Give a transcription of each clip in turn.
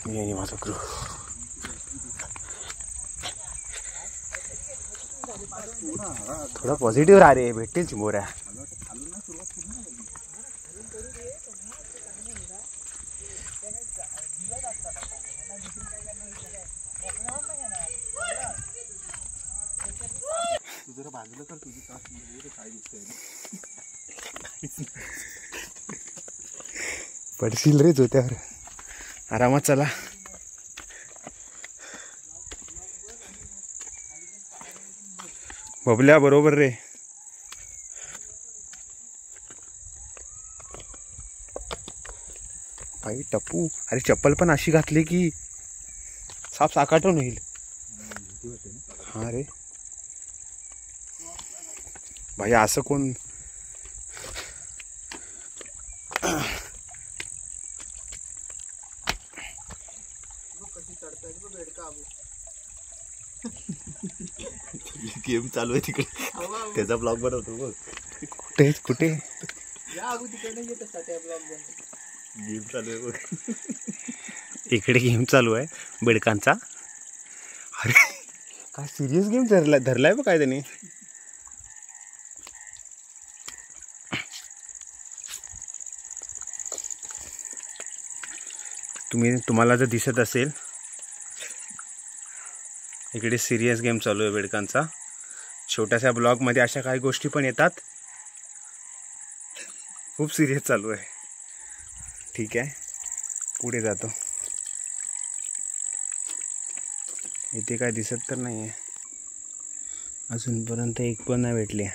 मी आणि माझा क्रू. थोडा पॉझिटिव्ह राहा रे, भेटतील चिंबोऱ्या. जरा बाजूला तर तुझी काय दिसतंय पडशील रे जोत्यावर. आरामात चला. बबल्या बरोबर रे. भाई टप्पू, अरे चप्पल पण अशी घातली की साप साकाटून होईल. हा रे भाई, असं कोण गेम चालू आहे तिकडे, त्याचा ब्लॉग बनवतो बघ. कुठे कुठे गेम चालू आहे बघ. इकडे गेम चालू आहे बेडकांचा. अरे काय सिरियस गेम धरलाय बघ काय त्याने. तुम्हाला जर दिसत असेल, इकडे सिरियस गेम चालू आहे बेडकांचा. छोट्याशा ब्लॉगमध्ये अशा काही गोष्टी पण येतात. खूप सिरियस चालू आहे. ठीक आहे, पुढे जातो. इथे काय दिसत तर नाही आहे अजूनपर्यंत, एक पण नाही भेटली.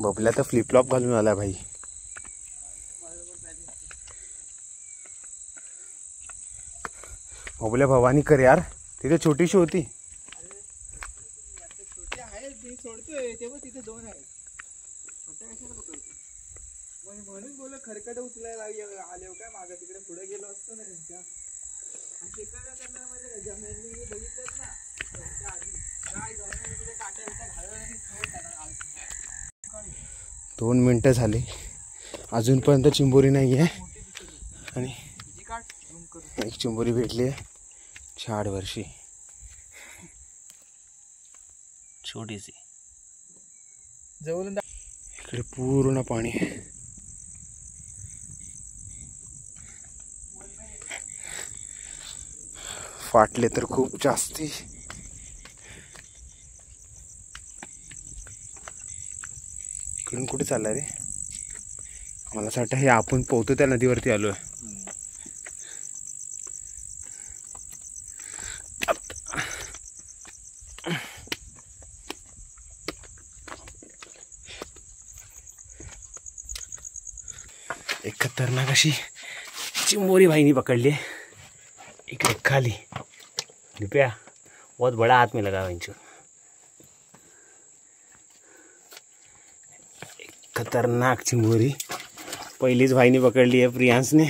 बबल्या तर फ्लिपफ्लॉप घालून आला भाई. बबल्या भवानी कर यार, तिथे छोटीशी होती. सोडतोय तेव्हा तिथे दोन आहेत. म्हणून बोल खरकट उचलायला आले काय मागं तिकडे पुढे गेलो असतो ना त्यांच्या. बघितलंच ना काय 2 मिनिटं झाली, अजूनपर्यंत चिंबोरी नाही आहे. आणि एक चिंबोरी भेटली आहे 4 वर्षी, छोटीशी. जवळून इकडे पूर्ण पाणी आहे. फाटले तर खूप जास्ती. इकडून कुठे चालला रे? मला असं वाटतं हे आपण पोहतो त्या नदीवरती आलोय. एक खतरनाक अशी चिंबोरी भाईनी पकड़ली है इकडे खाली. रुपया बहुत बड़ा हाथ में लगा इंचू. खतरनाक चिंबोरी पहलीच भाईनी पकड़ली है प्रियांश ने.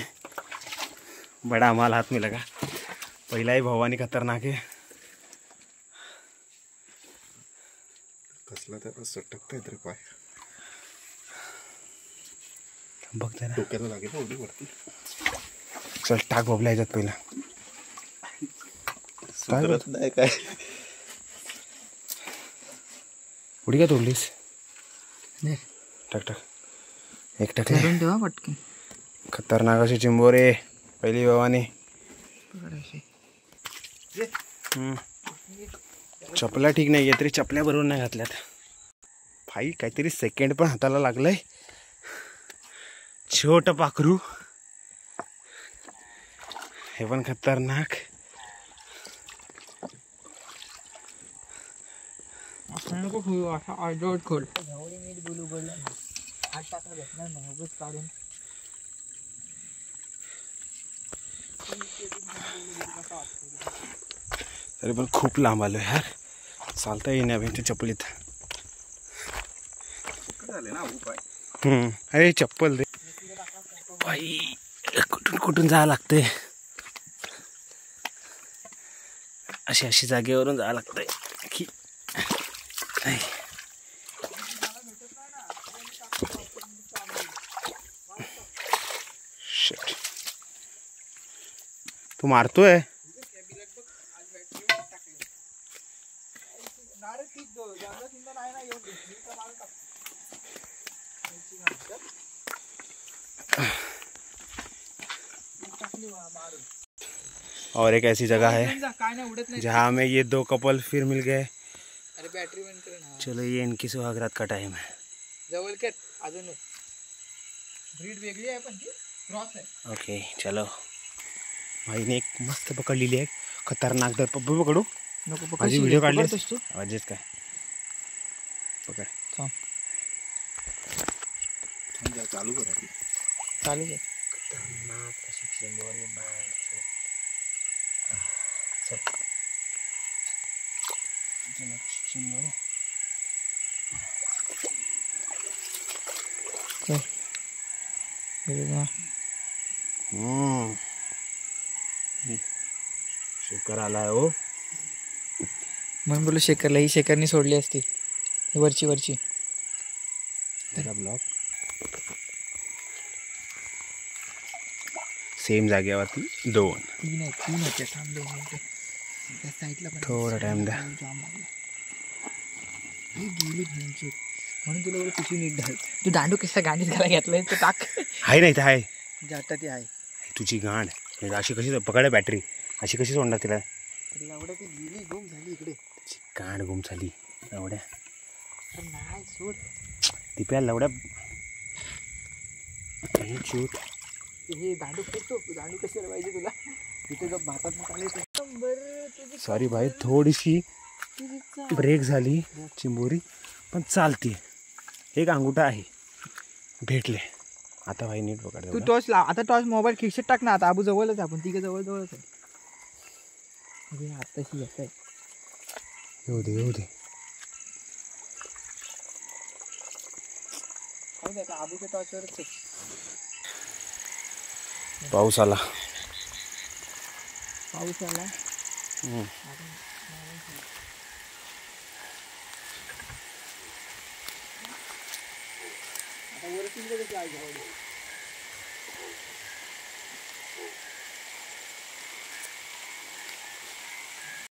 बड़ा माल हाथ में लगा. पहिला ही भवानी खतरनाक है. कसला तर सटकतोय तर पाय. बघ त्याला डोक्याला लागेल ना उडी वरती. चल टाक बबल्या याच्यात पहिला. सुधरत नाही काय. उडी का तोडलीस? टाक टाक. एक टाकले. तेव्हा पटकन. खतरनाक अशी चिंबोरे पहिली भवानी. चपला ठीक नाही आहे तरी चपल्या बरोबर नाही घातल्यात. भाई काहीतरी सेकंड पण हाताला लागलंय. छोट पाखरू. हे पण खतरनाक. तरी पण खूप लांब आलो यार. चालता येईना त्यांच्या चप्पलीत. अरे चप्पल रे भाई. कुठून कुठून जावं लागते. अशी जागेवरून जावं लागतंय की Shit. तू मारतोय और एक ऐसी जगह है जहाँ हमें ये दो कपल फिर मिल गए। अरे बॅटरी बंद कर ना। चलो ये इनकी सुहागरात का टाइम है। जवळ कर अजून ब्रीड वेगळी आहे पण ती क्रॉस आहे। ओके चलो भाईने एक मस्त पकडलेली आहे खतरनाक दर पकडू नको माझी व्हिडिओ काढलीस तू आवाजच काय पकड चालू करा ती. चालू आहे। खतरनाक अशी चिंबोरी बाहेर चिंबोरी शेकर आलाय हो म्हणून बोलू शेखरला ही शेखरनी सोडली असती वरची त्याचा ब्लॉक सेम जागेवरती दोन तीन होते थांब 2 मिनिटं त्या साईडला पण थोडा टाइम द्या जाम लागला ही गेली भ्यांची म्हणून तुला बोलू पिशवी नीट घाल तू दांडू कसा गाणीत घाला घेतलाय तर टाक आहे नाही तर आहे जाता ती आहे तुझी गांड अशी कशी पकडे बॅटरी अशी कशी सोडणार तिला एवढ्या ती गेली गुम झाली इकडे तिची गांड गुम झाली एवढ्या नाही सोड ती प्या लवड्या शूट हे दांडू फुटतो दांडू कशाला पाहिजे तुला तिथे जर भातात चालेल सॉरी भाई थोडीशी ब्रेक झाली चिंबोरी पण चालते एक अंगुठा आहे भेटले आता भाई नीट पकड तू टॉर्च लाव आता टॉर्च मोबाईल खिशात टाक ना आता आबू जवळच आपण तिघे जवळच आहे अरे आताशी येत आहे येऊ दे आबूच्या टॉर्चवरच पाऊस आला आता वरती